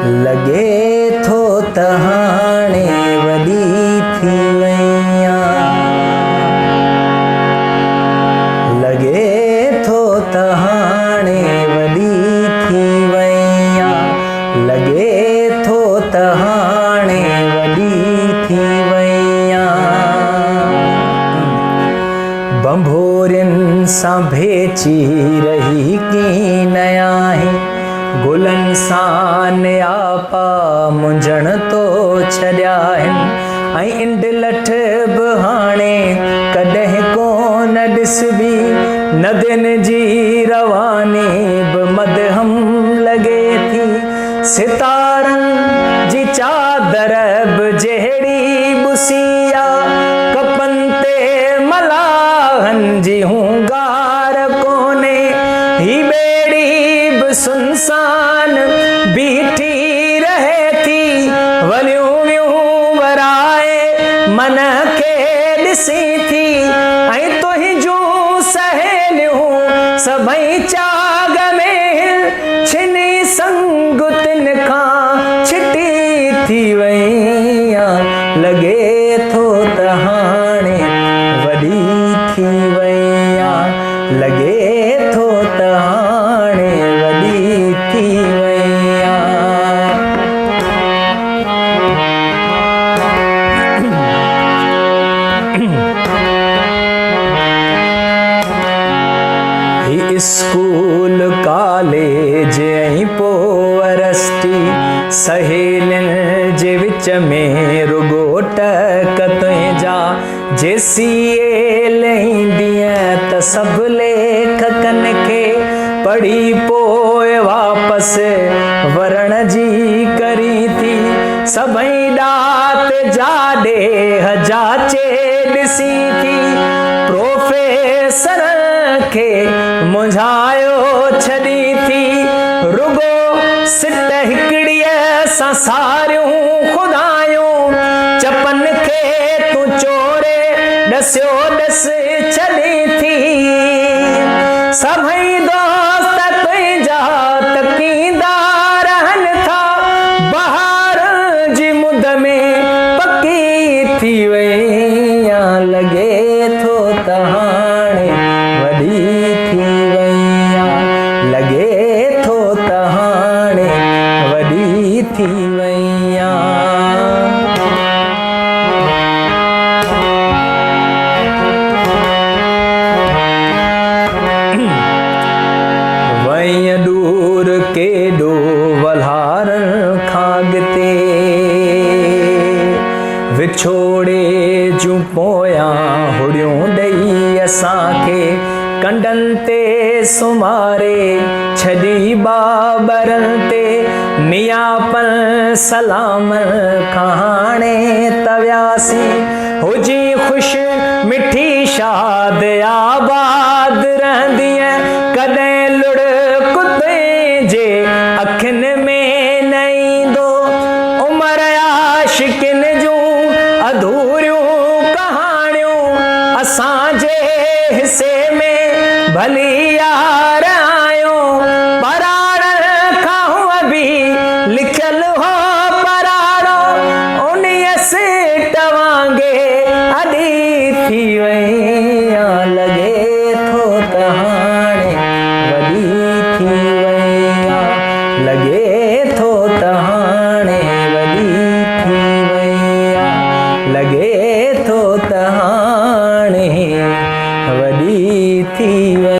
लगे थो त हाणे वॾी थी वईया, लगे थो त हाणे वॾी थी वईया, लगे थो त हाणे वॾी थी वईया। बंभोरियुनि सां भेची रही कीन आहे, गुलनि सां नियापा मुंझण तो छॾिया आहिनि, ऐं इंड लठ बि हाणे कॾहिं कोन ॾिसबी, नदियुनि जी रवानी बि मदहम लॻे थी, सितारनि जी चादर बि जहिड़ी बुसिया, कपनि ते मलाहनि जी हुंगार कोन्हे, ही ॿेड़ी बि सुनसान बीठी रहे थी, वलियूं वियूं वराए मन खे ॾिसी थी, ऐं तुंहिंजूं सहेलियूं सभई चाग में छिनी संगुतिन खां छिटी थी वईया, लगे थो त हाणे वॾी थी वईया, लगे थो त हाणे वॾी थी वईया। ही स्कूल कॉलेज ऐं पोरस्टी, सहेलियुनि जे विच में रुगो टक तुंहिंजा, जे सीए लहींदीअ त सभु लेखकनि खे पढ़ी पोइ वापसि वरण जी करी थी, सभई ॾात जा ॾेह जाचे ॾिसी थी, प्रोफेसर खे मुंझायो छॾी थी, रुगो सिट हिकिड़ीअ सां सारियूं खुदायूं, चपनि खे तूं चोरे ॾसियो ॾस छॾी थी, सभई दोस्त तुंहिंजा तकींदा रहनि था, बहार जी मुद में पकी थी वईया, लगे थो त हाणे वॾी थी वईया, लगे थो त हाणे वॾी थी वईया। वईं दूर केॾो वल्हारनि खां अॻिते, विछोड़े जूं पोयां हुड़ियूं ॾेई असांखे, कंडनि ते सुमारे छॾी बाबरनि ते, नियापनि सलाम खां हाणे तवियासीं, हुजी ख़ुशि मिठी शाद आबाद रहंदीअ, कॾहिं लुड़ कुते जे अखियुनि में न ईंदो, उमिरि आशिक़िन जूं अधूरियूं कहाणियूं, असांजे हिसे में भली यार आयो, पराड़नि खां हूअ बि लिखियल हो पराड़ो, उन्हीअ सीट वांगे अॾी थी वईया, लगे थो त हाणे वॾी थी वईया, लगे थो त हाणे वॾी थी वईया, लगे थो त